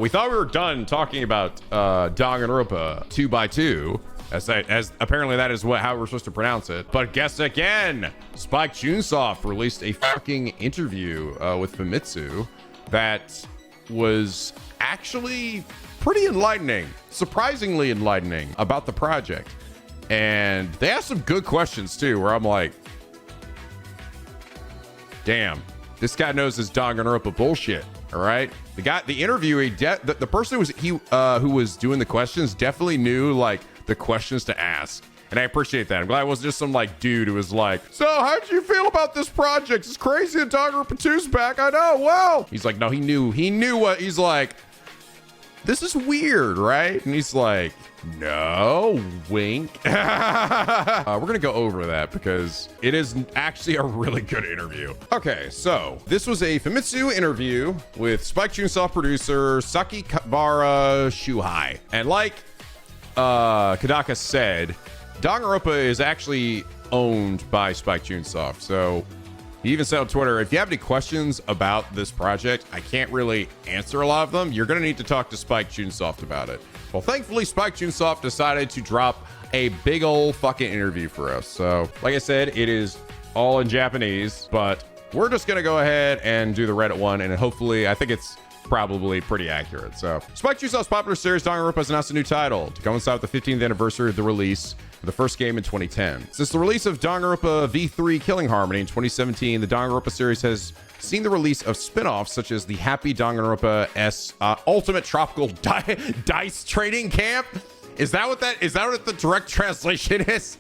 we thought we were done talking about Danganronpa 2x2. As apparently that is how we're supposed to pronounce it. But guess again, Spike Chunsoft released a fucking interview with Famitsu that was actually pretty enlightening, surprisingly enlightening about the project. And they asked some good questions too, where I'm like, damn, this guy knows his Danganronpa bullshit. All right, the interviewee, the person who was doing the questions definitely knew like the questions to ask, and I appreciate that. I'm glad it wasn't just some like dude who was like, so how'd you feel about this project? It's crazy that Danganronpa 2's back. I know. Well, he's like, no, he knew what he's like. This is weird, right? And he's like, no, wink. We're gonna go over that because it is actually a really good interview. Okay, so this was a Famitsu interview with Spike Chunsoft producer Sakikibara Shuhei. And like Kadaka said, Danganronpa is actually owned by Spike Chunsoft. So he even said on Twitter, if you have any questions about this project, I can't really answer a lot of them. You're going to need to talk to Spike Chunsoft about it. Well, thankfully, Spike Chunsoft decided to drop a big old fucking interview for us. So, like I said, it is all in Japanese, but we're just going to go ahead and do the Reddit one, and hopefully, I think it's probably pretty accurate. So, Spike Chunsoft's popular series Danganronpa has announced a new title to coincide with the 15th anniversary of the release of the first game in 2010. Since the release of Danganronpa V3 Killing Harmony in 2017, the Danganronpa series has seen the release of spin-offs such as the Happy Danganronpa S Ultimate Tropical Dice Trading Camp. Is that what the direct translation is?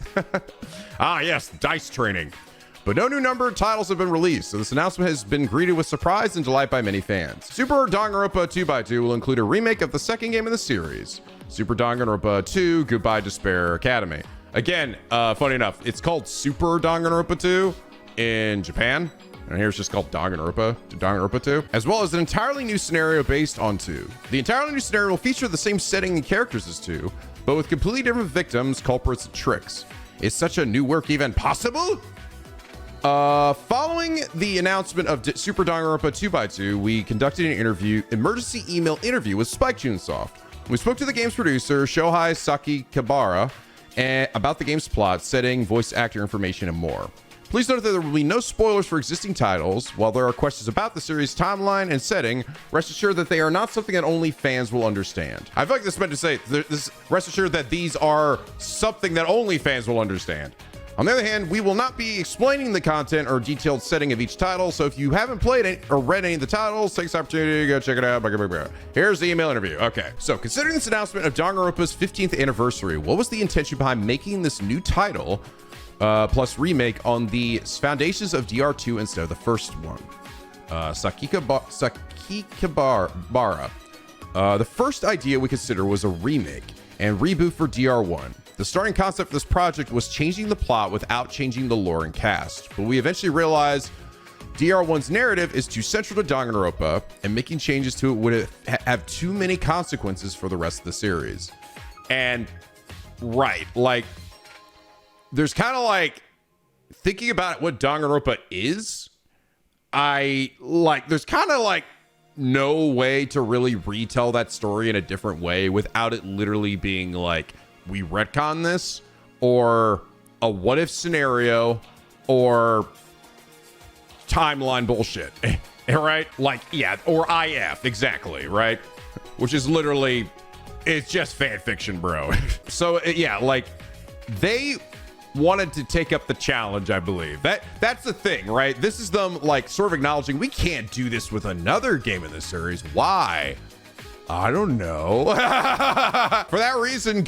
Ah, yes, dice training. But no new numbered titles have been released, so this announcement has been greeted with surprise and delight by many fans. Super Danganronpa 2x2 will include a remake of the second game in the series, Super Danganronpa 2 Goodbye Despair Academy. Again, funny enough, it's called Super Danganronpa 2 in Japan, and here it's just called Danganronpa 2, as well as an entirely new scenario based on 2. The entirely new scenario will feature the same setting and characters as 2, but with completely different victims, culprits, and tricks. Is such a new work even possible? Following the announcement of Super Danganronpa 2x2, we conducted an emergency email interview with Spike Chunsoft. We spoke to the game's producer, Shohei Sakikibara, about the game's plot, setting, voice actor information, and more. Please note that there will be no spoilers for existing titles. While there are questions about the series' timeline and setting, rest assured that they are not something that only fans will understand. I feel like this meant to say, rest assured that these are something that only fans will understand. On the other hand, we will not be explaining the content or detailed setting of each title, so if you haven't played it or read any of the titles, take this opportunity to go check it out. Here's the email interview. Okay, so considering this announcement of Danganronpa's 15th anniversary, what was the intention behind making this new title plus remake on the foundations of DR2 instead of the first one? Sakikibara. The first idea we considered was a remake and reboot for DR1. The starting concept for this project was changing the plot without changing the lore and cast, but we eventually realized DR1's narrative is too central to Danganronpa, and making changes to it would have too many consequences for the rest of the series. And right, like, there's kind of like thinking about what Danganronpa is. There's kind of like no way to really retell that story in a different way without it literally being like, we retcon this, or a what if scenario, or timeline bullshit. Right? Like, yeah, or IF, exactly, right? Which is literally, it's just fan fiction, bro. So yeah, like, they wanted to take up the challenge, I believe. That's the thing, right? This is them like sort of acknowledging we can't do this with another game in the series. Why? I don't know. For that reason,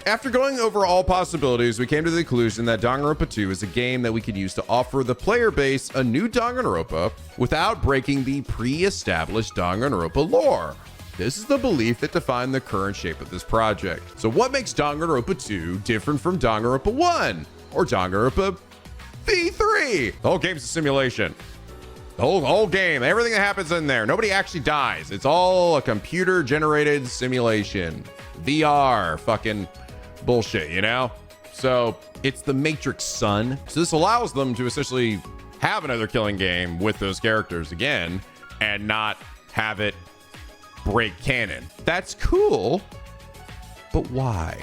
after going over all possibilities, we came to the conclusion that Danganronpa 2 is a game that we could use to offer the player base a new Danganronpa without breaking the pre-established Danganronpa lore. This is the belief that defined the current shape of this project. So what makes Danganronpa 2 different from Danganronpa 1 or Danganronpa V3? The whole game's a simulation. The whole game, everything that happens in there, nobody actually dies. It's all a computer-generated simulation. VR, fucking bullshit, you know? So it's the Matrix, son. So this allows them to essentially have another killing game with those characters again and not have it break canon. That's cool, but why?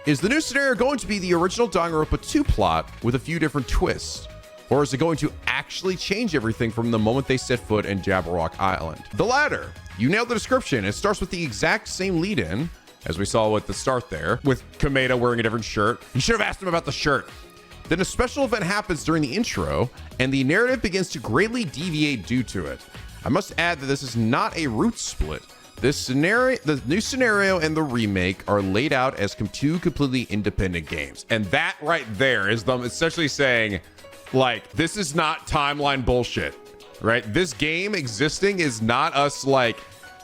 Is the new scenario going to be the original Danganronpa 2 plot with a few different twists? Or is it going to actually change everything from the moment they set foot in Jabberwock Island? The latter. You nailed the description. It starts with the exact same lead-in, as we saw at the start there, with Kameda wearing a different shirt. You should have asked him about the shirt. Then a special event happens during the intro, and the narrative begins to greatly deviate due to it. I must add that this is not a root split. This scenario, the new scenario and the remake are laid out as two completely independent games. And that right there is them essentially saying, like, this is not timeline bullshit, right? This game existing is not us, like,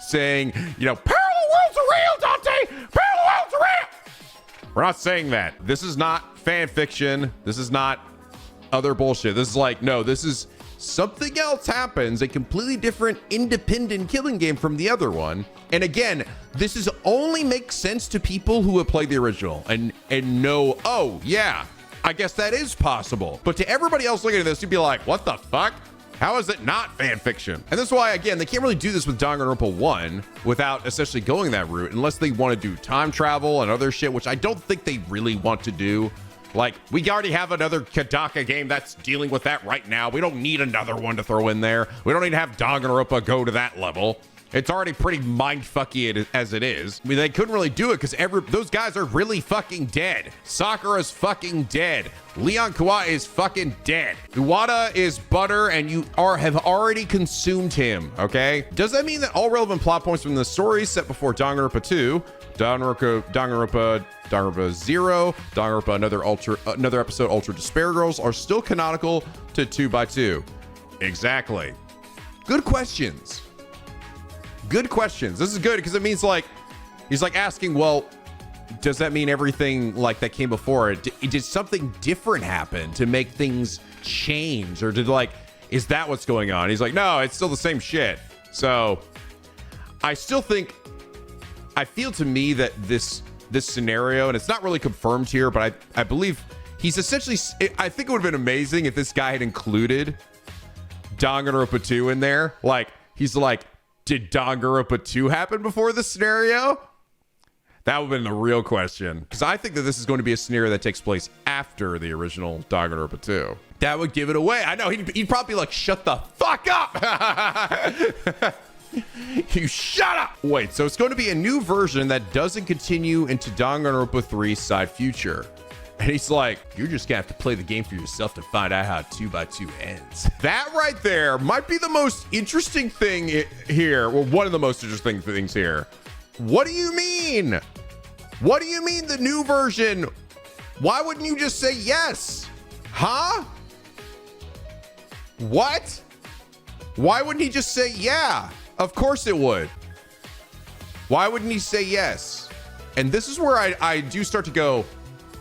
saying, you know, parallel worlds are real, Dante! Parallel worlds are real! We're not saying that. This is not fan fiction. This is not other bullshit. This is like, no, this is something else happens, a completely different independent killing game from the other one. And again, this is only makes sense to people who have played the original and know, oh yeah, I guess that is possible. But to everybody else looking at this, you'd be like, what the fuck? How is it not fan fiction? And that's why, again, they can't really do this with Danganronpa 1 without essentially going that route, unless they want to do time travel and other shit, which I don't think they really want to do. Like, we already have another Kodaka game that's dealing with that right now. We don't need another one to throw in there. We don't need to have Danganronpa go to that level. It's already pretty mindfucky as it is. I mean, they couldn't really do it because those guys are really fucking dead. Sakura's fucking dead. Leon Kawa is fucking dead. Iwata is butter and you have already consumed him, okay? Does that mean that all relevant plot points from the story set before Danganronpa 2, Danganronpa 0, Danganronpa another episode Ultra Despair Girls are still canonical to 2x2? Exactly. Good questions. Good questions. This is good because it means, like, he's like asking, well, does that mean everything like that came before it? Did something different happen to make things change? Or is that what's going on? He's like, no, it's still the same shit. So I still think, I feel to me that this scenario, and it's not really confirmed here, but I believe he's essentially, I think it would have been amazing if this guy had included Danganronpa 2 in there. Like, he's like, did Danganronpa 2 happen before this scenario? That would have been the real question. Because I think that this is going to be a scenario that takes place after the original Danganronpa 2. That would give it away. I know, he'd probably be like, shut the fuck up! You shut up! Wait, so it's going to be a new version that doesn't continue into Danganronpa 3 side future. And he's like, you're just gonna have to play the game for yourself to find out how 2x2 ends. That right there might be the most interesting thing here. Well, one of the most interesting things here. What do you mean? What do you mean the new version? Why wouldn't you just say yes? Huh? What? Why wouldn't he just say yeah? Of course it would. Why wouldn't he say yes? And this is where I do start to go,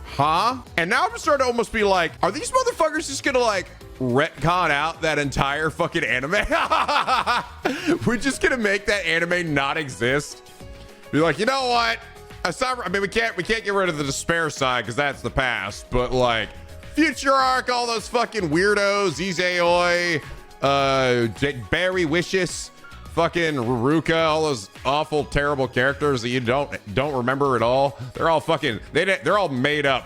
huh? And now I'm starting to almost be like, are these motherfuckers just gonna like retcon out that entire fucking anime? We're just gonna make that anime not exist. Be like, you know what? I mean, we can't get rid of the despair side because that's the past. But like, future arc, all those fucking weirdos, Iseoi, Barry Wishes, fucking Ruruka, all those awful, terrible characters that you don't remember at all. They're all fucking, they're all made up.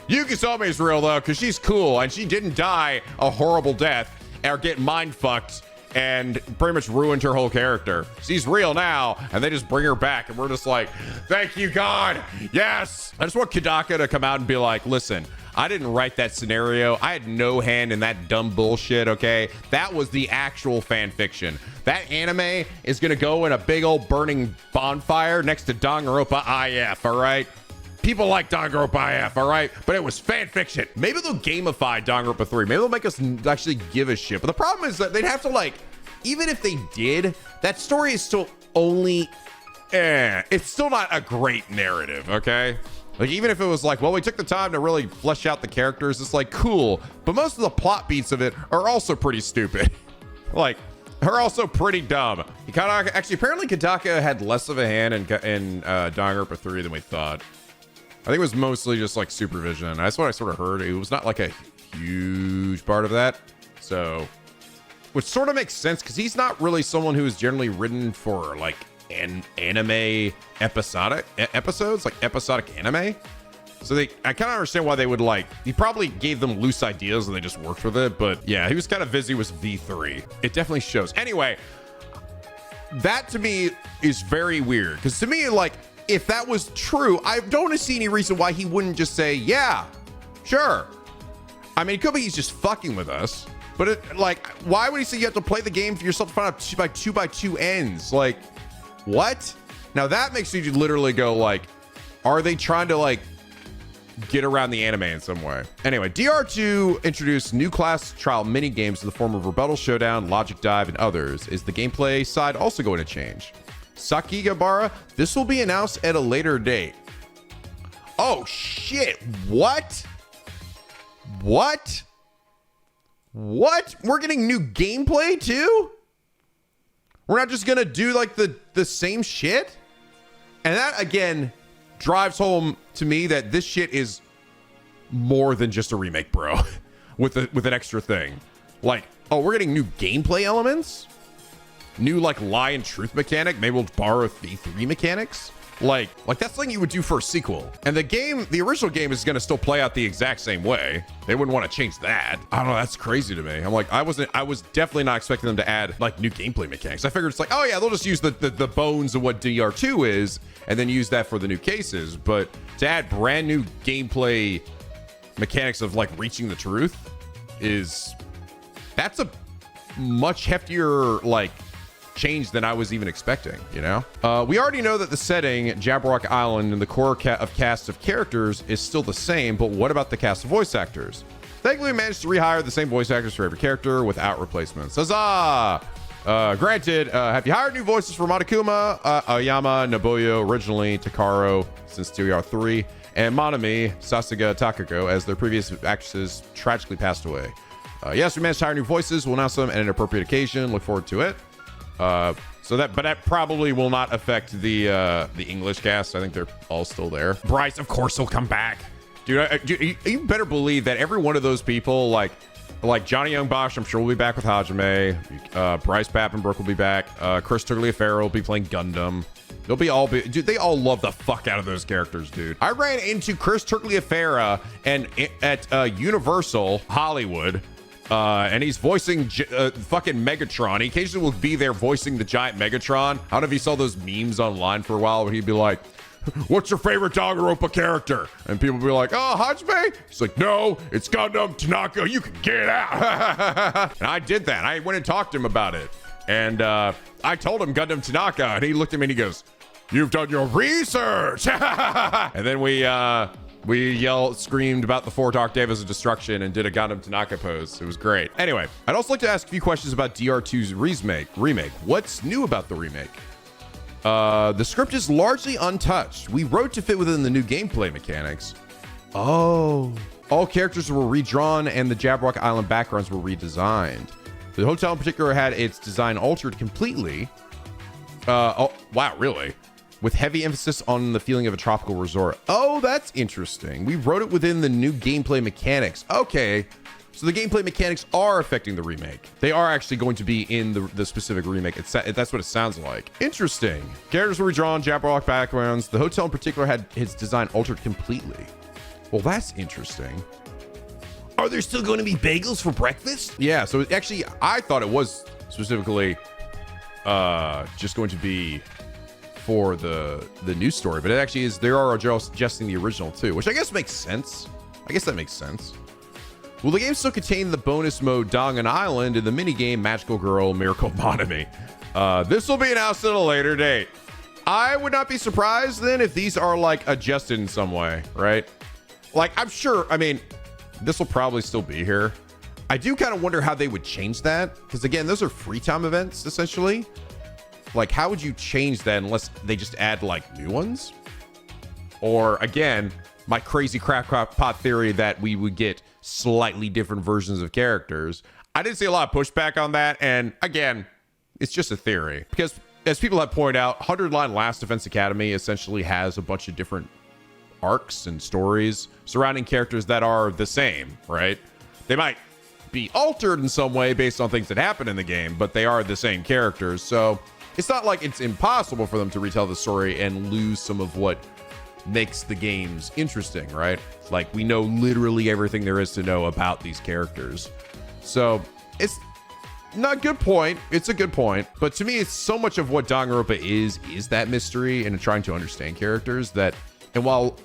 Yukisome is real though, because she's cool and she didn't die a horrible death or get mind fucked and pretty much ruined her whole character. She's real now, and they just bring her back, and we're just like, thank you, God. Yes. I just want Kodaka to come out and be like, listen, I didn't write that scenario. I had no hand in that dumb bullshit, okay? That was the actual fan fiction. That anime is gonna go in a big old burning bonfire next to Danganronpa IF, all right? People like Danganronpa IF, all right? But it was fan fiction. Maybe they'll gamify Danganronpa 3. Maybe they'll make us actually give a shit. But the problem is that they'd have to, like, even if they did, that story is still only, it's still not a great narrative, okay? Like, even if it was like, well, we took the time to really flesh out the characters, it's like, cool. But most of the plot beats of it are also pretty stupid. Like, are also pretty dumb. Actually, apparently Kodaka had less of a hand in Danganronpa 3 than we thought. I think it was mostly just like supervision. That's what I sort of heard. It was not like a huge part of that. So which sort of makes sense because he's not really someone who is generally written for like anime episodes, like episodic anime. So I kind of understand why they would like, he probably gave them loose ideas and they just worked with it. But yeah, he was kind of busy with V3. It definitely shows. Anyway, that to me is very weird because to me, like, if that was true, I don't see any reason why he wouldn't just say, yeah, sure. I mean, it could be he's just fucking with us, but it, like, why would he say you have to play the game for yourself to find out 2x2 ends? Like, what? Now that makes you literally go like, are they trying to like get around the anime in some way? Anyway, DR2 introduced new class trial mini games in the form of Rebuttal Showdown, Logic Dive, and others. Is the gameplay side also going to change? Sakigabara, this will be announced at a later date. Oh shit, what? What? We're getting new gameplay too? We're not just gonna do like the same shit? And that again drives home to me that this shit is more than just a remake, bro. with an extra thing. Like, oh, we're getting new gameplay elements? New like lie and truth mechanic? Maybe we'll borrow V3 mechanics? Like that's something you would do for a sequel. And the original game is gonna still play out the exact same way. They wouldn't want to change that. I don't know, that's crazy to me. I'm like, I was definitely not expecting them to add like new gameplay mechanics. I figured it's like, oh yeah, they'll just use the bones of what DR2 is and then use that for the new cases. But to add brand new gameplay mechanics of like reaching the truth that's a much heftier like change than I was even expecting, you know? We already know that the setting, Jabberwock Island, and the core cast of characters is still the same, but what about the cast of voice actors? Thankfully, we managed to rehire the same voice actors for every character without replacements. Huzzah! Granted, have you hired new voices for Monokuma, Aoyama, Nobuyo, originally Takaro since DR3, and Monami, Sasuga Takako, as their previous actresses tragically passed away? Yes, we managed to hire new voices. We'll announce them at an appropriate occasion. Look forward to it. But that probably will not affect the English cast. I think they're all still there. Bryce, of course, will come back, dude. You better believe that every one of those people, like Johnny Young Bosch, I'm sure will be back with Hajime. Bryce Papenbrook will be back. Chris Tagliaferro will be playing Gundam. Dude, they all love the fuck out of those characters, dude. I ran into Chris Tagliaferro at Universal Hollywood. And he's voicing fucking Megatron. He occasionally will be there voicing the giant Megatron. I don't know if you saw those memes online for a while where he'd be like, what's your favorite Danganronpa character? And people would be like, oh, Hajime? He's like, no, it's Gundam Tanaka. You can get out. And I did that. I went and talked to him about it. And I told him Gundam Tanaka. And he looked at me and he goes, you've done your research. And then we screamed about the 4 Dark Devas of Destruction and did a Gundam Tanaka pose. It was great. Anyway, I'd also like to ask a few questions about DR2's remake. What's new about the remake? The script is largely untouched. We wrote to fit within the new gameplay mechanics. Oh. All characters were redrawn and the Jabberwock Island backgrounds were redesigned. The hotel in particular had its design altered completely. Oh, wow, really? With heavy emphasis on the feeling of a tropical resort. Oh, that's interesting. We wrote it within the new gameplay mechanics. Okay, so the gameplay mechanics are affecting the remake. They are actually going to be in the specific remake. That's what it sounds like. Interesting. Characters were redrawn, Jabberwock backgrounds. The hotel in particular had its design altered completely. Well, that's interesting. Are there still going to be bagels for breakfast? Yeah, so actually, I thought it was specifically just going to be for the news story, but it actually is. They are adjusting the original too, which I guess makes sense. I guess that makes sense. Will the game still contain the bonus mode Dangan Island and the minigame Magical Girl Miracle Monami? This will be announced at a later date. I would not be surprised then if these are like adjusted in some way, right? Like, I'm sure, I mean, this will probably still be here. I do kind of wonder how they would change that, because again, those are free time events essentially. Like, how would you change that unless they just add like new ones? Or again, my crazy crackpot theory that we would get slightly different versions of characters. I didn't see a lot of pushback on that. And again, it's just a theory, because as people have pointed out, 100 Line Last Defense Academy essentially has a bunch of different arcs and stories surrounding characters that are the same, right? They might be altered in some way based on things that happen in the game, but they are the same characters. So it's not like it's impossible for them to retell the story and lose some of what makes the games interesting, right? Like, we know literally everything there is to know about these characters. So it's not a good point. It's a good point. But to me, it's so much of what Danganronpa is that mystery and trying to understand characters that, and while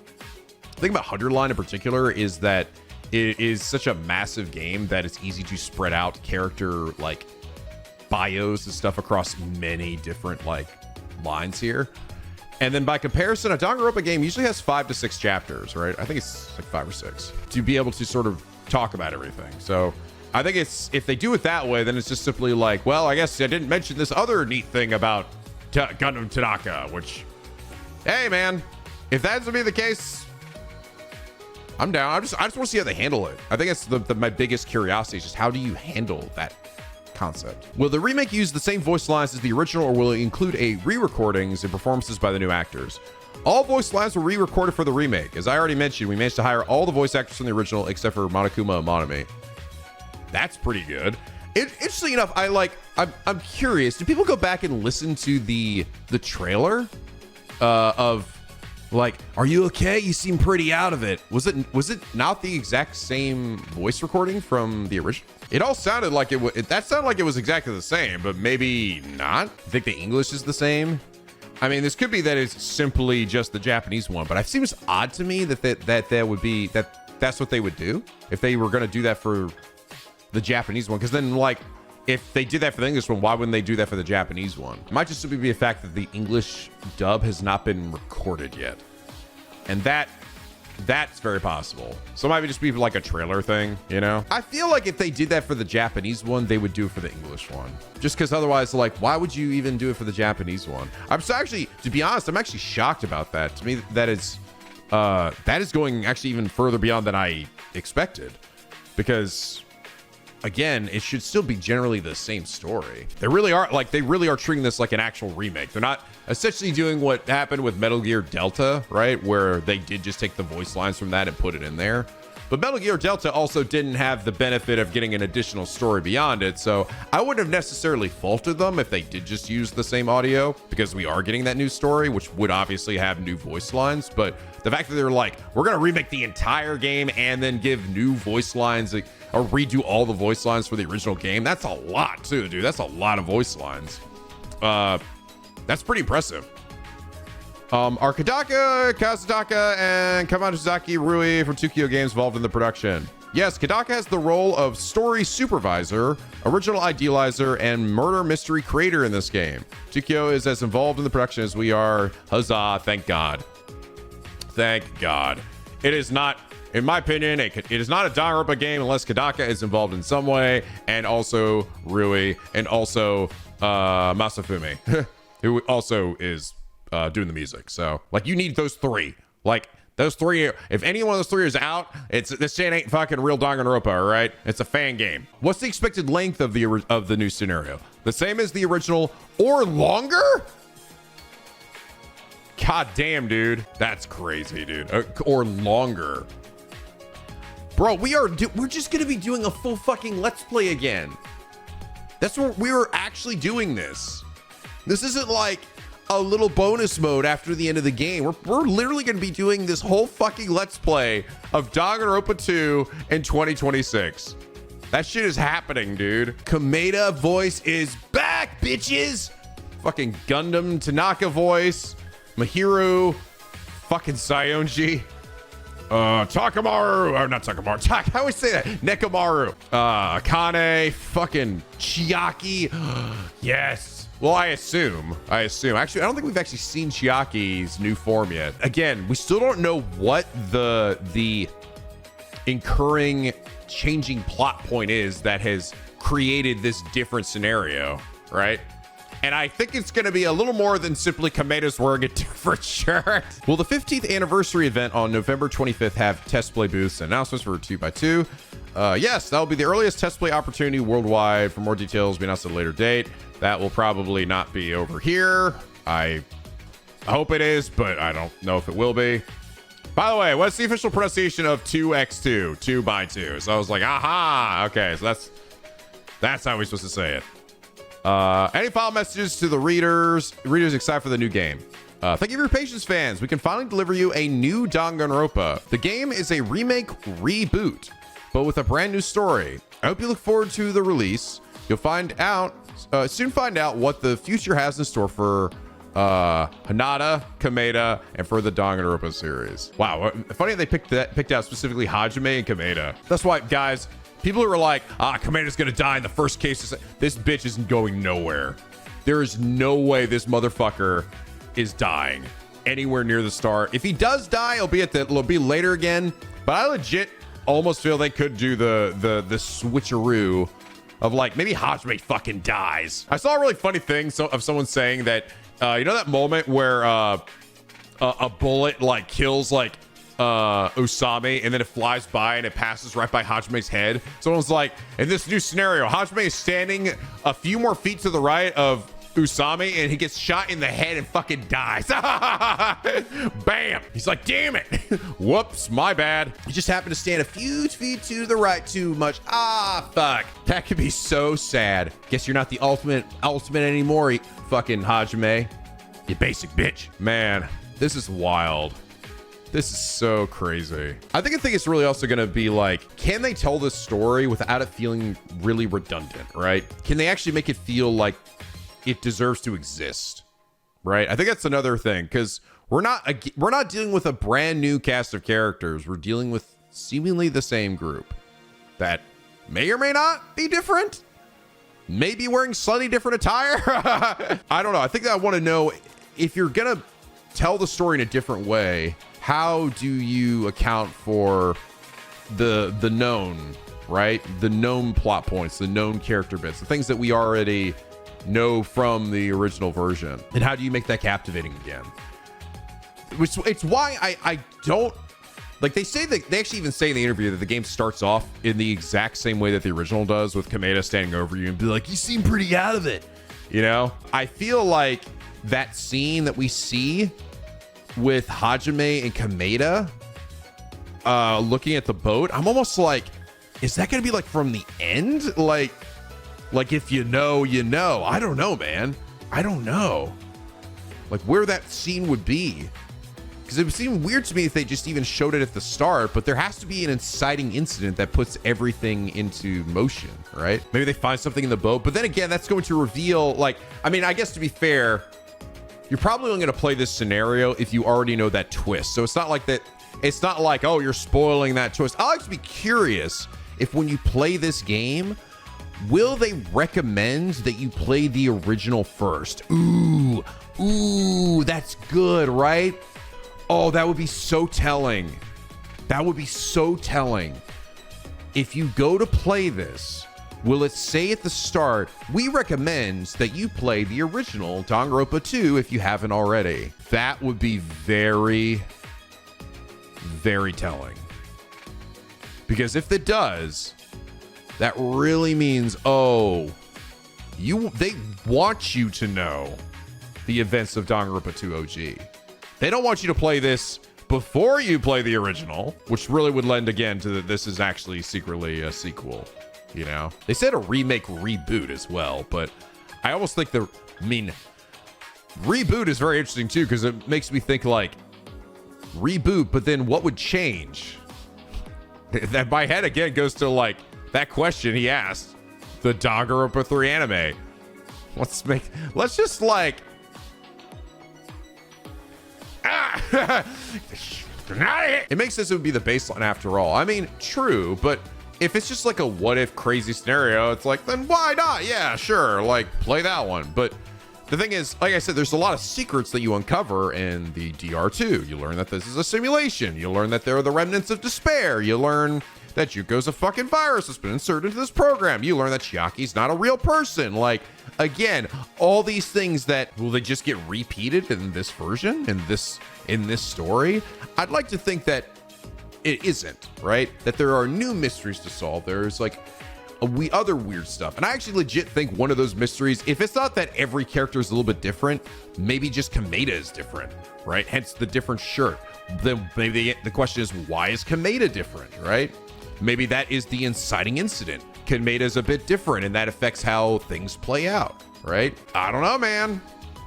the thing about Hunterline in particular is that it is such a massive game that it's easy to spread out character like bios and stuff across many different like lines here. And then by comparison, a Danganronpa game usually has 5 to 6 chapters, right? I think it's like 5 or 6 to be able to sort of talk about everything. So I think it's, if they do it that way, then it's just simply like, well, I guess I didn't mention this other neat thing about Gundam Tanaka, which, hey man, if that's to be the case, I'm down. I just want to see how they handle it. I think it's my biggest curiosity is just how do you handle that concept? Will the remake use the same voice lines as the original, or will it include a re-recordings and performances by the new actors? All voice lines were re-recorded for the remake. As I already mentioned, we managed to hire all the voice actors from the original except for Monokuma and Monami. That's pretty good. Interesting enough, I'm curious. Do people go back and listen to the trailer of like, are you okay? You seem pretty out of it. Was it not the exact same voice recording from the original? It all sounded like that sounded like it was exactly the same, but maybe not. I think the English is the same. I mean, this could be that it's simply just the Japanese one, but it seems odd to me that would be that's what they would do if they were going to do that for the Japanese one. Because then, like, if they did that for the English one, why wouldn't they do that for the Japanese one? It might just simply be a fact that the English dub has not been recorded yet, and that's very possible. So it might just be like a trailer thing, you know? I feel like if they did that for the Japanese one, they would do it for the English one. Just because otherwise, like, why would you even do it for the Japanese one? I'm so actually, to be honest, I'm actually shocked about that. To me, that is going actually even further beyond than I expected. Because, again, it should still be generally the same story. They really are treating this like an actual remake. They're not essentially doing what happened with Metal Gear Delta, right? Where they did just take the voice lines from that and put it in there. But Metal Gear Delta also didn't have the benefit of getting an additional story beyond it. So I wouldn't have necessarily faulted them if they did just use the same audio, because we are getting that new story, which would obviously have new voice lines. But the fact that they're like, we're going to remake the entire game and then give new voice lines, like, or redo all the voice lines for the original game, that's a lot too, dude. That's a lot of voice lines. That's pretty impressive. Are Kodaka, Kazutaka, and Kamatozaki Rui from 2Kyo Games involved in the production? Yes, Kodaka has the role of story supervisor, original idealizer, and murder mystery creator in this game. 2Kyo is as involved in the production as we are. Huzzah, thank God. Thank God. It is not, in my opinion, it is not a Danganronpa game unless Kodaka is involved in some way, and also Rui, and also Masafumi, who also is doing the music. So, like, you need those three. Like, those three, if any one of those three is out, this shit ain't fucking real Danganronpa, all right? It's a fan game. What's the expected length of the new scenario? The same as the original or longer? God damn, dude. That's crazy, dude. Or longer. Bro, we're just gonna be doing a full fucking Let's Play again. That's what we were actually doing this. This isn't like a little bonus mode after the end of the game. We're literally gonna be doing this whole fucking Let's Play of Danganronpa 2 in 2026. That shit is happening, dude. Kameda voice is back, bitches. Fucking Gundam Tanaka voice. Mahiru. Fucking Sayonji. Takamaru, or not Takamaru, how do we say that? Nekomaru, Akane, fucking Chiaki. Yes. Well, I assume. Actually, I don't think we've actually seen Chiaki's new form yet. Again, we still don't know what the incurring, changing plot point is that has created this different scenario, right? And I think it's going to be a little more than simply Kameda's wearing a different shirt. Will the 15th anniversary event on November 25th have test play booths and announcements for 2x2? Yes, that will be the earliest test play opportunity worldwide. For more details, be announced at a later date. That will probably not be over here. I hope it is, but I don't know if it will be. By the way, what's the official pronunciation of 2x2? 2x2. So I was like, aha. Okay, so that's how we're supposed to say it. Any final messages to the readers? Readers excited for the new game. Thank you for your patience, fans. We can finally deliver you a new Danganronpa. The game is a remake reboot, but with a brand new story. I hope you look forward to the release. You'll soon find out what the future has in store for Hinata, Kameda, and for the Danganronpa series. Wow, funny they picked out specifically Hajime and Kameda. That's why, guys, people who are like, Kameda's gonna die in the first case. This bitch isn't going nowhere. There is no way this motherfucker is dying anywhere near the start. If he does die, it'll be later again. But I legit almost feel they could do the switcheroo of like maybe Hajime fucking dies. I saw a really funny thing of someone saying that you know that moment where a bullet like kills like Usami and then it flies by and it passes right by Hajime's head. Someone's like, in this new scenario, Hajime is standing a few more feet to the right of Usami and he gets shot in the head and fucking dies. Bam. He's like, damn it. Whoops, my bad. He just happened to stand a few feet to the right too much. Fuck. That could be so sad. Guess you're not the ultimate anymore, fucking Hajime. You basic bitch. Man, this is wild. This is so crazy. I think it's really also going to be like, can they tell this story without it feeling really redundant, right? Can they actually make it feel like it deserves to exist, right? I think that's another thing, because we're not dealing with a brand new cast of characters. We're dealing with seemingly the same group that may or may not be different, maybe wearing slightly different attire. I don't know. I think that I want to know, if you're gonna tell the story in a different way, how do you account for the known, right? The known plot points, the known character bits, the things that we already know from the original version, and how do you make that captivating again? Which it's why I don't like, they say that they actually even say in the interview that the game starts off in the exact same way that the original does, with Kameda standing over you and be like, you seem pretty out of it, you know? I feel like that scene that we see with Hajime and Kameda looking at the boat, I'm almost like, is that gonna be like from the end? Like if you know, you know. I don't know, man. I don't know. Like where that scene would be. Because it would seem weird to me if they just even showed it at the start, but there has to be an inciting incident that puts everything into motion, right? Maybe they find something in the boat, but then again, that's going to reveal, like, I mean, I guess to be fair, you're probably only going to play this scenario if you already know that twist. So it's not like that. It's not like, oh, you're spoiling that twist. I like to be curious if when you play this game, will they recommend that you play the original first? Ooh, that's good, right? Oh, that would be so telling. That would be so telling. If you go to play this, will it say at the start, we recommend that you play the original Danganronpa 2 if you haven't already? That would be very, very telling. Because if it does, that really means, they want you to know the events of Danganronpa 2 OG. They don't want you to play this before you play the original, which really would lend again to that this is actually secretly a sequel, you know? They said a remake reboot as well, but I almost think reboot is very interesting too, because it makes me think like reboot, but then what would change? That my head again goes to like that question he asked, the Danganronpa 3 anime. Let's just like, it makes sense it would be the baseline after all. I mean, true, but if it's just like a what if crazy scenario, it's like, then why not? Yeah, sure, like play that one. But the thing is, like I said, there's a lot of secrets that you uncover in the DR2. You learn that this is a simulation. You learn that there are the remnants of despair. You learn that Yuko's a fucking virus that's been inserted into this program. You learn that Chiaki's not a real person. Like, again, all these things that, will they just get repeated in this version, in this story? I'd like to think that it isn't, right? That there are new mysteries to solve. There's like other weird stuff. And I actually legit think one of those mysteries, if it's not that every character is a little bit different, maybe just Kameda is different, right? Hence the different shirt. Then maybe the question is, why is Kameda different, right? Maybe that is the inciting incident. Kameda is a bit different and that affects how things play out, right? I don't know, man.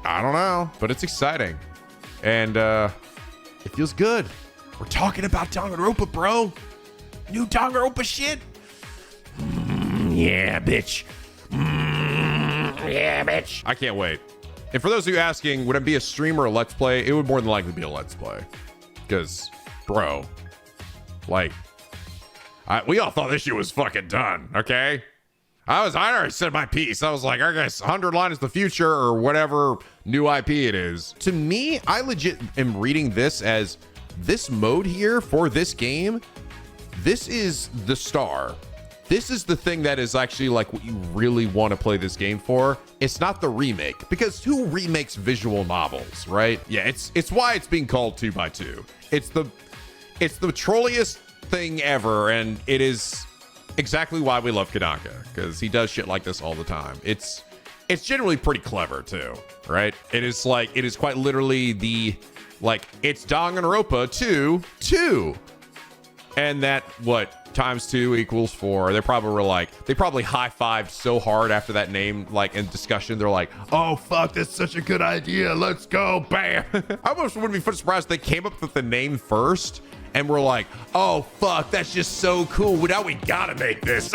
I don't know, but it's exciting. And it feels good. We're talking about Danganronpa, bro. New Danganronpa shit. Yeah, bitch. Yeah, bitch. I can't wait. And for those of you asking, would it be a stream or a Let's Play? It would more than likely be a Let's Play. Because, bro, like, we all thought this shit was fucking done, okay? I already said my piece. I was like, I guess 100 line is the future or whatever new IP it is. To me, I legit am reading this as this mode here for this game. This is the star. This is the thing that is actually like what you really want to play this game for. It's not the remake, because who remakes visual novels, right? Yeah, it's why it's being called 2x2. It's the trolliest thing ever, and it is exactly why we love Kanaka, because he does shit like this all the time. It's generally pretty clever too, right? It is quite literally it's Danganronpa 2. And that, what, times 2 equals 4. They probably high-fived so hard after that name, like, in discussion. They're like, oh, fuck, that's such a good idea. Let's go. Bam. I almost wouldn't be surprised if they came up with the name first and were like, oh, fuck, that's just so cool. Now we gotta make this.